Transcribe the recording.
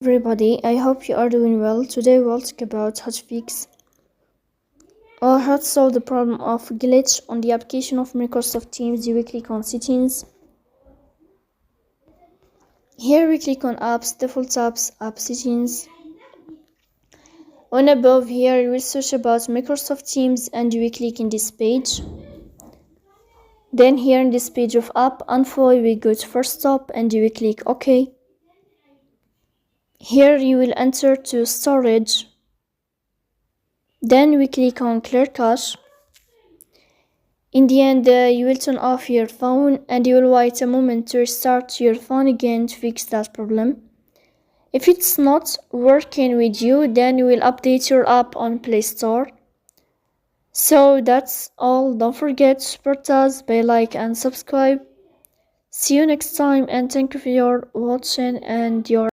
Everybody, I hope you are doing well. Today we'll talk about how to fix or how to solve the problem of glitch on the application of Microsoft Teams. You will click on settings. Here we click on apps, default apps, app settings. On above here you will search about Microsoft Teams and you will click in this page. Then here in this page of app info you will go to first stop and you will click OK. Here you will enter to storage. Then we click on clear cache. In the end, you will turn off your phone and you will wait a moment to restart your phone again to fix that problem. If it's not working with you, then you will update your app on Play Store. So that's all. Don't forget to support us by like and subscribe. See you next time and thank you for your watching and your